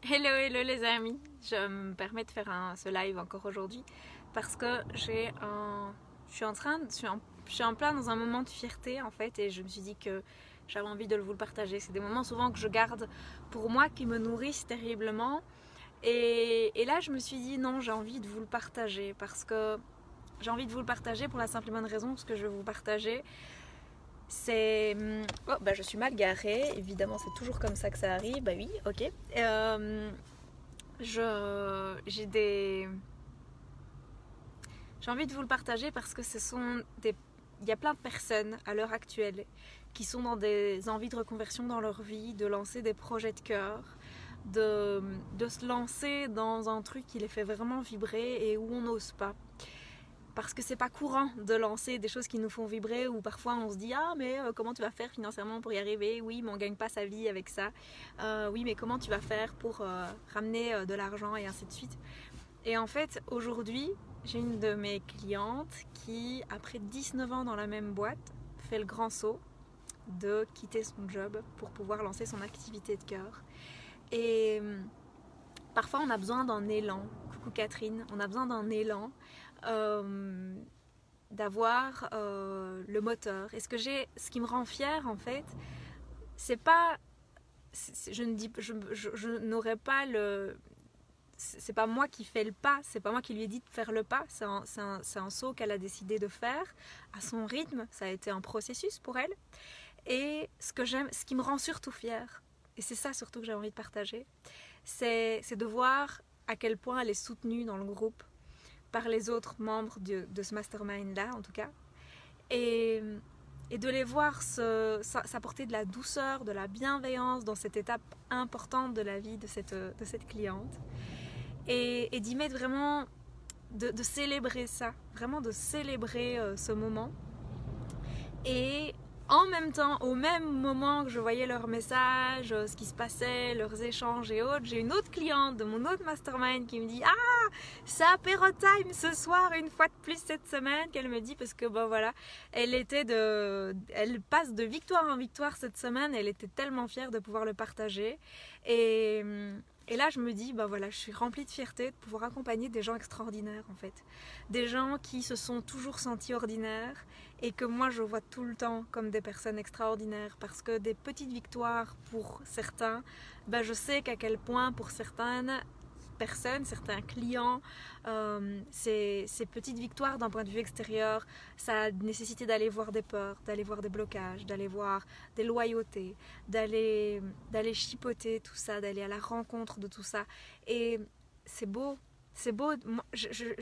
Hello, hello les amis. Je me permets de faire ce live encore aujourd'hui parce que je suis en plein dans un moment de fierté en fait, et je me suis dit que j'avais envie de vous le partager. C'est des moments souvent que je garde pour moi qui me nourrissent terriblement, et là je me suis dit non, j'ai envie de vous le partager parce que j'ai envie de vous le partager pour la simple et bonne raison. Ce que je vais vous partager, c'est... Oh, bah je suis mal garée, évidemment c'est toujours comme ça que ça arrive, bah oui, ok. J'ai des... J'ai envie de vous le partager parce que il y a plein de personnes à l'heure actuelle qui sont dans des envies de reconversion dans leur vie, de lancer des projets de cœur, de se lancer dans un truc qui les fait vraiment vibrer et où on n'ose pas. Parce que c'est pas courant de lancer des choses qui nous font vibrer, ou parfois on se dit ah mais comment tu vas faire financièrement pour y arriver, oui mais on gagne pas sa vie avec ça, oui mais comment tu vas faire pour ramener de l'argent, et ainsi de suite. Et en fait aujourd'hui j'ai une de mes clientes qui, après 19 ans dans la même boîte, fait le grand saut de quitter son job pour pouvoir lancer son activité de cœur. Et parfois on a besoin d'un élan, coucou Catherine, on a besoin d'un élan, d'avoir le moteur. Et ce qui me rend fière en fait, c'est pas, je n'aurais pas le, c'est pas moi qui fais le pas, c'est pas moi qui lui ai dit de faire le pas, c'est un saut qu'elle a décidé de faire à son rythme. Ça a été un processus pour elle. Et ce qui me rend surtout fière, et c'est ça surtout que j'ai envie de partager, c'est de voir à quel point elle est soutenue dans le groupe par les autres membres de ce mastermind là en tout cas, et de les voir s'apporter de la douceur, de la bienveillance dans cette étape importante de la vie de cette cliente, et d'y mettre vraiment, de célébrer ça, vraiment de célébrer ce moment. Et en même temps, au même moment que je voyais leurs messages, ce qui se passait, leurs échanges et autres, j'ai une autre cliente de mon autre mastermind qui me dit « Ah, c'est apéro time ce soir une fois de plus cette semaine », qu'elle me dit, parce que bon voilà, elle passe de victoire en victoire cette semaine, elle était tellement fière de pouvoir le partager. Et là, je me dis, bah voilà, je suis remplie de fierté de pouvoir accompagner des gens extraordinaires en fait. Des gens qui se sont toujours sentis ordinaires et que moi je vois tout le temps comme des personnes extraordinaires, parce que des petites victoires pour certains, bah je sais qu'à quel point pour certaines personnes, certains clients, ces petites victoires d'un point de vue extérieur, ça a nécessité d'aller voir des peurs, d'aller voir des blocages, d'aller voir des loyautés, d'aller chipoter tout ça, d'aller à la rencontre de tout ça. Et c'est beau, c'est beau. Je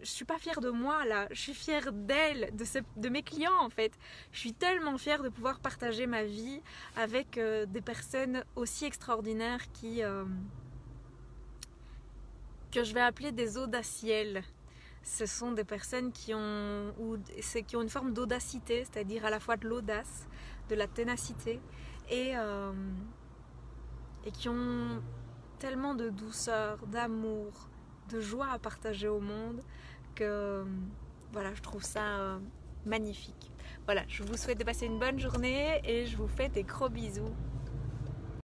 suis pas fière de moi là, je suis fière d'elle, de mes clients en fait. Je suis tellement fière de pouvoir partager ma vie avec des personnes aussi extraordinaires que je vais appeler des audaciels. Ce sont des personnes qui ont une forme d'audacité, c'est-à-dire à la fois de l'audace, de la ténacité, et qui ont tellement de douceur, d'amour, de joie à partager au monde, que voilà, je trouve ça magnifique. Voilà, je vous souhaite de passer une bonne journée et je vous fais des gros bisous.